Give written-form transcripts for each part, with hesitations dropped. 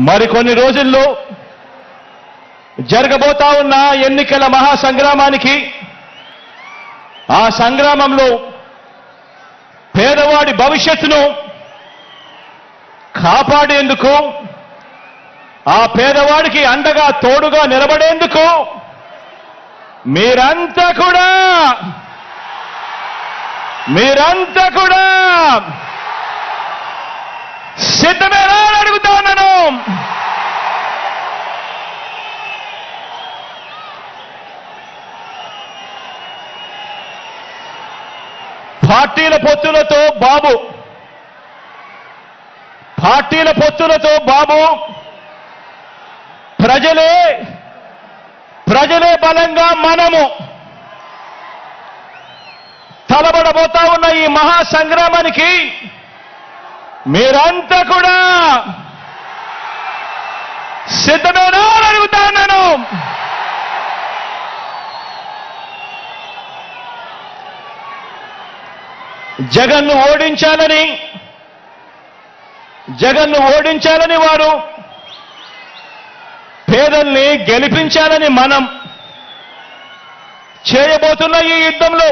మరికొన్ని రోజుల్లో జరగబోతా ఉన్న ఎన్నికల మహాసంగ్రామానికి, ఆ సంగ్రామంలో పేదవాడి భవిష్యత్తును కాపాడేందుకు, ఆ పేదవాడికి అండగా తోడుగా నిలబడేందుకు మీరంతా కూడా సిద్ధమేనా అని అడుగుతా ఉన్నాను. పార్టీల పొత్తులతో బాబు ప్రజలే బలంగా మనము తలబడబోతా ఉన్న ఈ మహాసంగ్రామానికి మీరంతా కూడా సిద్ధమేనా అని అడుగుతా ఉన్నాను. జగన్ను ఓడించాలని వారు, పేదల్ని గెలిపించాలని మనం చేయబోతున్న ఈ యుద్ధంలో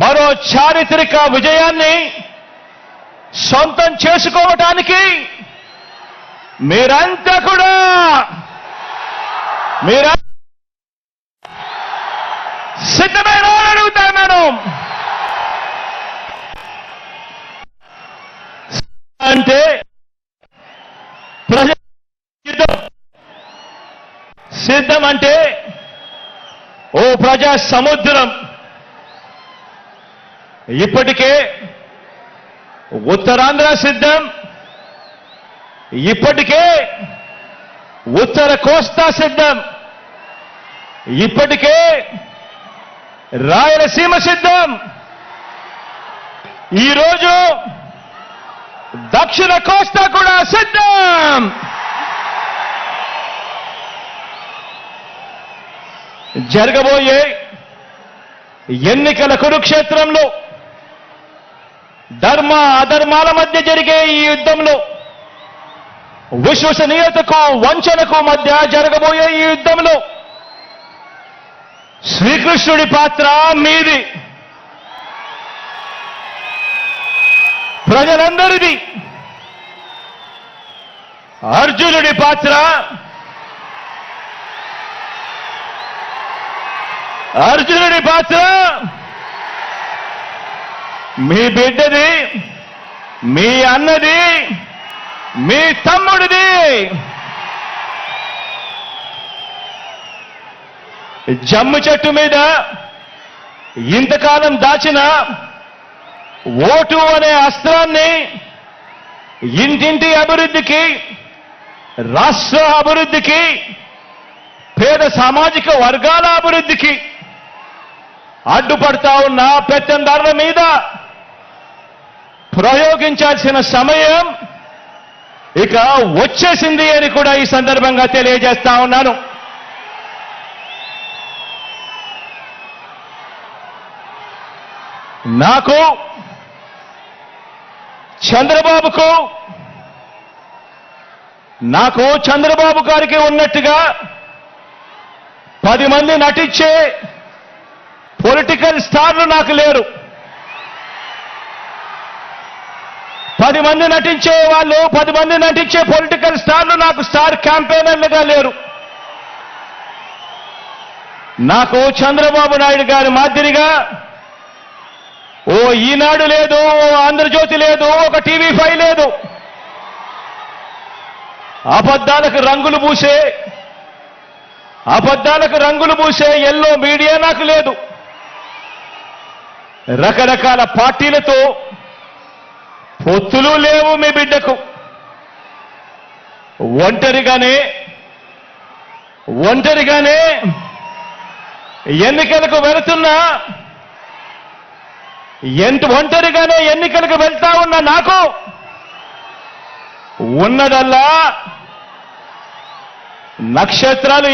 మరో చారిత్రక విజయాన్ని సొంతం చేసుకోవటానికి మీరంతా కూడా సిద్ధమేనా అని అడుగుతాను. అంటే సిద్ధం అంటే ఓ ప్రజా సముద్రం. ఇప్పటికే ఉత్తరాంధ్ర సిద్ధం, ఇప్పటికే ఉత్తర కోస్తా సిద్ధం, ఇప్పటికే రాయలసీమ సిద్ధం, ఈరోజు దక్షిణ కోస్తా కూడా సిద్ధం. జరగబోయే ఎన్నికల కురుక్షేత్రంలో, ధర్మ అధర్మాల మధ్య జరిగే ఈ యుద్ధంలో, విశ్వసనీయతకు వంచనకు మధ్య జరగబోయే ఈ యుద్ధంలో శ్రీకృష్ణుడి పాత్ర మీది, ప్రజలందరిది. అర్జునుడి పాత్ర మీ బిడ్డది, మీ అన్నది, మీ తమ్ముడిది. జమ్ము చెట్టు మీద ఇంతకాలం దాచిన ఓటు అనే అస్త్రాన్ని ఇంటింటి అభివృద్ధికి, రాష్ట్ర అభివృద్ధికి, పేద సామాజిక వర్గాల అభివృద్ధికి అడ్డుపడతా ఉన్న పెత్తందారుల మీద ప్రయోగించాల్సిన సమయం ఇక వచ్చేసింది అని కూడా ఈ సందర్భంగా తెలియజేస్తా ఉన్నాను. నాకు, చంద్రబాబు గారికి ఉన్నట్టుగా 10 మంది నటించే పొలిటికల్ స్టార్లు నాకు లేరు. 10 మంది నటించే వాళ్ళు, 10 మంది నటించే పొలిటికల్ స్టార్లు నాకు స్టార్ క్యాంపెయినర్లుగా లేరు. నాకు చంద్రబాబు నాయుడు గారి మాదిరిగా ఓ ఈనాడు లేదు, ఓ ఆంధ్రజ్యోతి లేదు, ఒక TV5 లేదు. అబద్ధాలకు రంగులు పూసే ఎల్లో మీడియా నాకు లేదు. రకరకాల పార్టీలతో పొత్తులు లేవు మీ బిడ్డకు. ఒంటరిగానే ఎన్నికలకు వెళ్తా ఉన్న నాకు ఉన్నదల్లా నక్షత్రాలు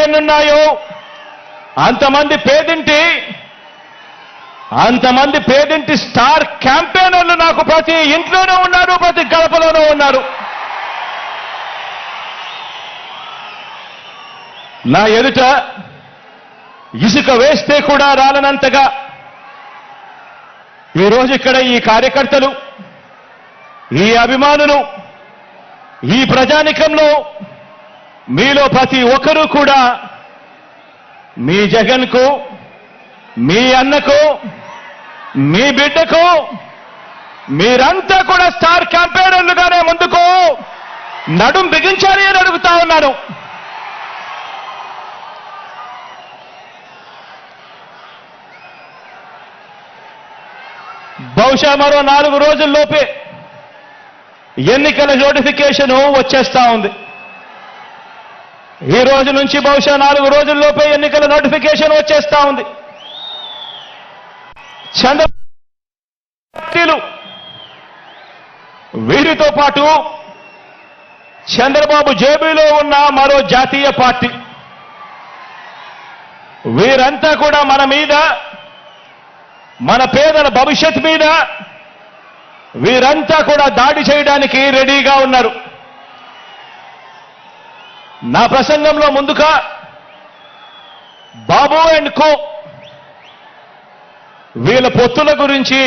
ఎన్నున్నాయో అంతమంది పేదింటి అంతమంది పేదింటి స్టార్ క్యాంపెయినర్లు నాకు ప్రతి ఇంట్లోనూ ఉన్నారు, ప్రతి గడపలోనూ ఉన్నారు. నా ఎదుట ఇసుక వేస్తే కూడా రాలనంతగా ఈరోజు ఇక్కడ ఈ కార్యకర్తలు, ఈ అభిమానులు, ఈ ప్రజానికంలో మీలో ప్రతి ఒక్కరూ కూడా మీ జగన్కు, మీ అన్నకు, మీ బిడ్డకు మీరంతా కూడా స్టార్ క్యాంపెయినర్లుగానే ముందుకు నడుం బిగించాలి అని అడుగుతా ఉన్నాను. బహుశా మరో 4 రోజుల్లోపే ఎన్నికల నోటిఫికేషన్ వచ్చేస్తా ఉంది. ఈ రోజు నుంచి బహుశా 4 రోజుల్లోపే ఎన్నికల నోటిఫికేషన్ వచ్చేస్తా ఉంది. చంద్రబాబు వీరితో పాటు చంద్రబాబు జేబులో ఉన్న మరో జాతీయ పార్టీ, వీరంతా కూడా మన మీద, మన పేదల భవిష్యత్ మీద వీరంతా కూడా దాడి చేయడానికి రెడీగా ఉన్నారు. నా ప్రసంగంలో ముందుగా బాబు అండ్ కో వీళ్ళ పొత్తుల గురించి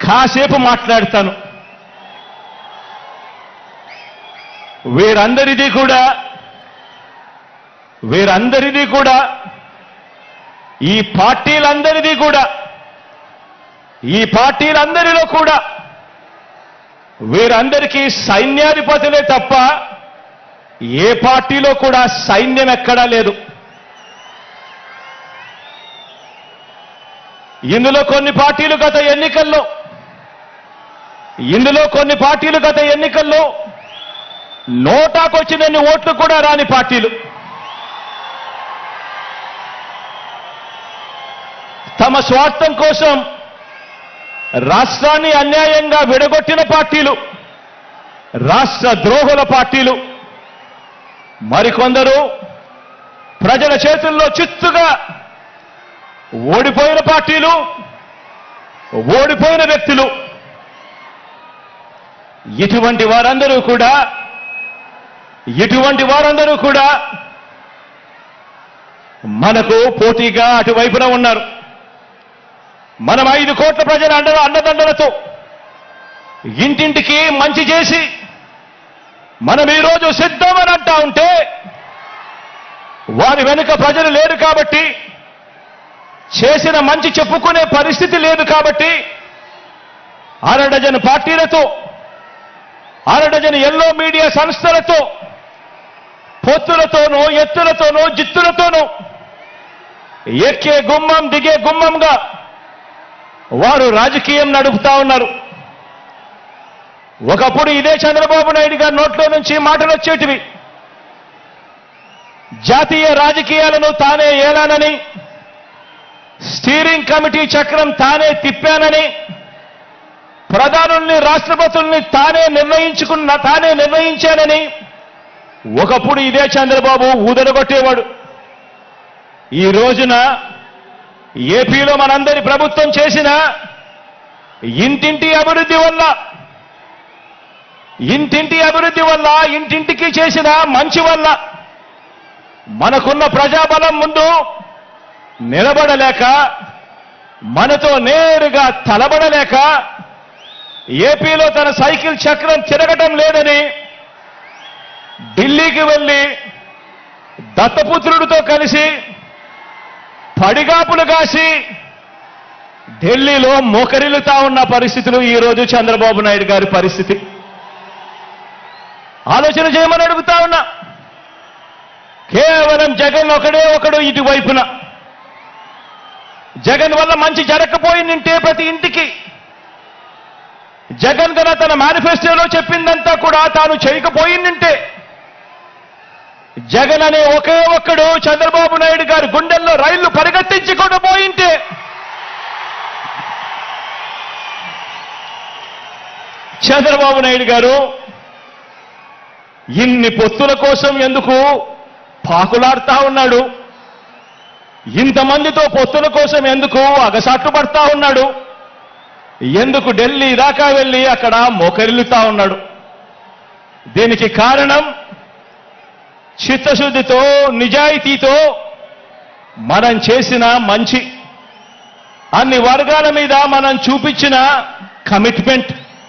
కాసేపు మాట్లాడతాను. వీరందరిది కూడా ఈ పార్టీలందరిలో కూడా వీరందరికీ సైన్యాధిపతులే తప్ప ఏ పార్టీలో కూడా సైన్యం ఎక్కడా లేదు. ఇందులో కొన్ని పార్టీలు గత ఎన్నికల్లో నోటాకొచ్చినన్ని ఓట్లు కూడా రాని పార్టీలు, తమ స్వార్థం కోసం రాష్ట్రాన్ని అన్యాయంగా విడగొట్టిన పార్టీలు, రాష్ట్ర ద్రోహుల పార్టీలు, మరికొందరు ప్రజల చేతుల్లో చిత్తుగా ఓడిపోయిన పార్టీలు, ఓడిపోయిన వ్యక్తులు. ఇటువంటి వారందరూ కూడా మనకు పోటీగా అటువైపున ఉన్నారు. మనం 5 కోట్ల ప్రజల అండదండలతో ఇంటింటికి మంచి చేసి మనం ఈరోజు సిద్ధమని అంటా ఉంటే, వారి వెనుక ప్రజలు లేరు కాబట్టి, చేసిన మంచి చెప్పుకునే పరిస్థితి లేదు కాబట్టి, 6 డజన్ పార్టీలతో, 6 డజన్ ఎల్లో మీడియా సంస్థలతో, పొత్తులతోనూ, ఎత్తులతోనూ, జిత్తులతోనూ ఎక్కే గుమ్మం దిగే గుమ్మంగా వారు రాజకీయం నడుపుతా ఉన్నారు. ఒకప్పుడు ఇదే చంద్రబాబు నాయుడు గారి నోట్లో నుంచి మాటలు వచ్చేటివి, జాతీయ రాజకీయాలను తానే ఏలానని, స్టీరింగ్ కమిటీ చక్రం తానే తిప్పానని, ప్రధానుల్ని, రాష్ట్రపతుల్ని తానే నిర్ణయించానని ఒకప్పుడు ఇదే చంద్రబాబు ఊదరగొట్టేవాడు. ఈ రోజున ఏపీలో మనందరి ప్రభుత్వం చేసిన ఇంటింటి అభివృద్ధి వల్ల, ఇంటింటికి చేసిన మంచి వల్ల మనకున్న ప్రజాబలం ముందు నిలబడలేక, మనతో నేరుగా తలబడలేక, ఏపీలో తన సైకిల్ చక్రం తిరగటం లేదని ఢిల్లీకి వెళ్లి దత్తపుత్రుడితో కలిసి పడిగాపులు కాసి ఢిల్లీలో మోకరిల్లుతా ఉన్న పరిస్థితులు ఈరోజు చంద్రబాబు నాయుడు గారి పరిస్థితి. ఆలోచన చేయమని అడుగుతా ఉన్నా. కేవలం జగన్ ఒకడు ఇటువైపున, జగన్ వల్ల మంచి జరగకపోయిందంటే ప్రతి ఇంటికి, జగన్ గన తన మేనిఫెస్టోలో చెప్పిందంతా కూడా తాను చేయకపోయిందంటే, జగన్ అనే ఒకే ఒక్కడు చంద్రబాబు నాయుడు గారి గుండెల్లో రైళ్లు పరిగెత్తించుకొని పోయింటే, చంద్రబాబు నాయుడు గారు ఇన్ని పొత్తుల కోసం ఎందుకు పాకులాడుతా ఉన్నాడు? ఇంతమందితో పొత్తుల కోసం ఎందుకు అగసాట్లు పడతా ఉన్నాడు? ఎందుకు ఢిల్లీ దాకా వెళ్ళి అక్కడ మోకరిల్లుతా ఉన్నాడు? దీనికి కారణం చిత్తశుద్ధితో, నిజాయితీతో మనం చేసిన మంచి, అన్ని వర్గాల మీద మనం చూపించిన కమిట్మెంట్.